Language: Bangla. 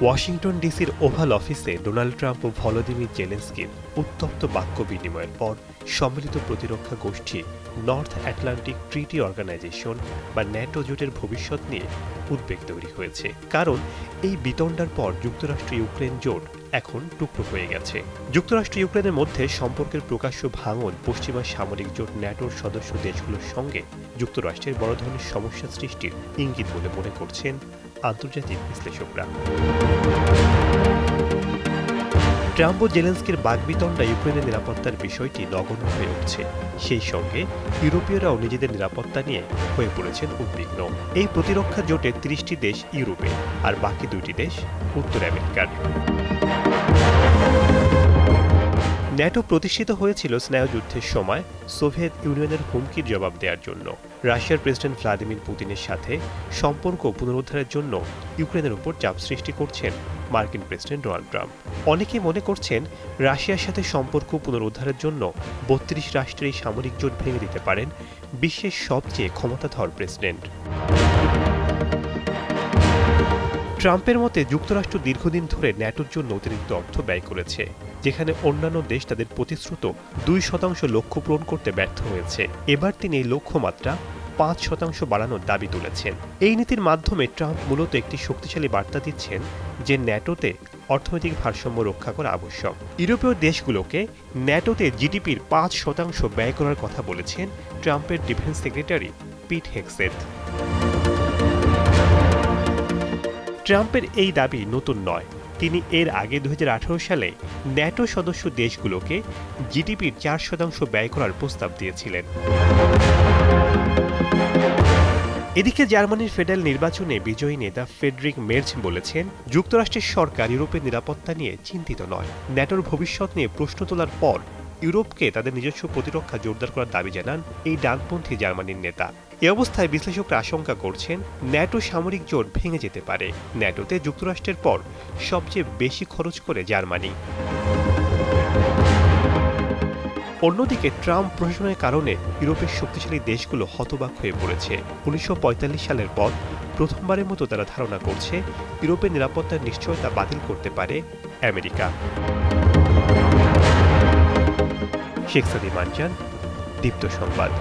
ওয়াশিংটন ডিসির ওভাল অফিসে ডোনাল্ড ট্রাম্প ও ভলোদিমির জেলেনস্কির উত্তপ্ত বাক্য বিনিময়ের পর সম্মিলিত প্রতিরক্ষা গোষ্ঠী নর্থ আটলান্টিক ট্রিটি অর্গানাইজেশন বা ন্যাটো জোটের ভবিষ্যৎ নিয়ে উদ্বেগ তৈরি হয়েছে। কারণ এই বিতণ্ডার পর যুক্তরাষ্ট্র ইউক্রেন জোট এখন টুকরো হয়ে গেছে। যুক্তরাষ্ট্র ইউক্রেনের মধ্যে সম্পর্কের প্রকাশ্য ভাঙন পশ্চিমা সামরিক জোট ন্যাটোর সদস্য দেশগুলোর সঙ্গে যুক্তরাষ্ট্রের বড় ধরনের সমস্যা সৃষ্টির ইঙ্গিত বলে মনে করছেন আন্তর্জাতিক বিশ্লেষকরা। ট্রাম্প ও জেলেনস্কির বাগবিতণ্ডা ইউক্রেনের নিরাপত্তার বিষয়টি নগণ্য হয়ে উঠছে। সেই সঙ্গে ইউরোপীয়রাও নিজেদের নিরাপত্তা নিয়ে হয়ে পড়েছেন উদ্বিগ্ন। এই প্রতিরক্ষা জোটে ৩০টি দেশ ইউরোপে আর বাকি ২টি দেশ উত্তর আমেরিকার। ন্যাটো প্রতিষ্ঠিত হয়েছিল স্নায়ুযুদ্ধের সময় সোভিয়েত ইউনিয়নের হুমকির জবাব দেওয়ার জন্য। রাশিয়ার প্রেসিডেন্ট ভ্লাদিমির পুতিনের সাথে সম্পর্ক পুনরুদ্ধারের জন্য ইউক্রেনের উপর চাপ সৃষ্টি করছেন মার্কিন প্রেসিডেন্ট ডোনাল্ড ট্রাম্প। অনেকেই মনে করছেন রাশিয়ার সাথে সম্পর্ক পুনরুদ্ধারের জন্য ৩২ রাষ্ট্রের এই সামরিক জোট ভেঙে দিতে পারেন বিশ্বের সবচেয়ে ক্ষমতাধর প্রেসিডেন্ট। ট্রাম্পের মতে যুক্তরাষ্ট্র দীর্ঘদিন ধরে ন্যাটোর জন্য অতিরিক্ত অর্থ ব্যয় করেছে, যেখানে অন্যান্য দেশ তাদের প্রতিশ্রুত ২% লক্ষ্য পূরণ করতে ব্যর্থ হয়েছে। এবার তিনি এই লক্ষ্যমাত্রা ৫% বাড়ানোর দাবি তুলেছেন। এই নীতির মাধ্যমে ট্রাম্প মূলত একটি শক্তিশালী বার্তা দিচ্ছেন যে ন্যাটোতে অর্থনৈতিক ভারসাম্য রক্ষা করা আবশ্যক। ইউরোপীয় দেশগুলোকে ন্যাটোতে জিডিপির ৫% ব্যয় করার কথা বলেছেন ট্রাম্পের ডিফেন্স সেক্রেটারি পিট হেগসেথ। ট্রাম্পের এই দাবি নতুন নয়। তিনি এর আগে ২০১৮ সালে ন্যাটো সদস্য দেশগুলোকে জিডিপির ৪% ব্যয় করার প্রস্তাব দিয়েছিলেন। এদিকে জার্মানির ফেডারেল নির্বাচনে বিজয়ী নেতা ফ্রেডরিক মের্জ বলেছেন, যুক্তরাষ্ট্রের সরকার ইউরোপের নিরাপত্তা নিয়ে চিন্তিত নয়। ন্যাটোর ভবিষ্যৎ নিয়ে প্রশ্ন তোলার পর ইউরোপকে তাদের নিজস্ব প্রতিরক্ষা জোরদার করার দাবি জানান এই ডানপন্থী জার্মানির নেতা। এ অবস্থায় বিশ্লেষকরা আশঙ্কা করছেন ন্যাটো সামরিক জোট ভেঙে যেতে পারে। ন্যাটোতে যুক্তরাষ্ট্রের পর সবচেয়ে বেশি খরচ করে জার্মানি। অন্যদিকে ট্রাম্প প্রশাসনের কারণে ইউরোপের শক্তিশালী দেশগুলো হতবাক হয়ে পড়েছে। ১৯৪৫ সালের পর প্রথমবারের মতো তারা ধারণা করছে ইউরোপের নিরাপত্তার নিশ্চয়তা বাতিল করতে পারে আমেরিকা। শেখ সাদি মানজান, দীপ্ত সংবাদ।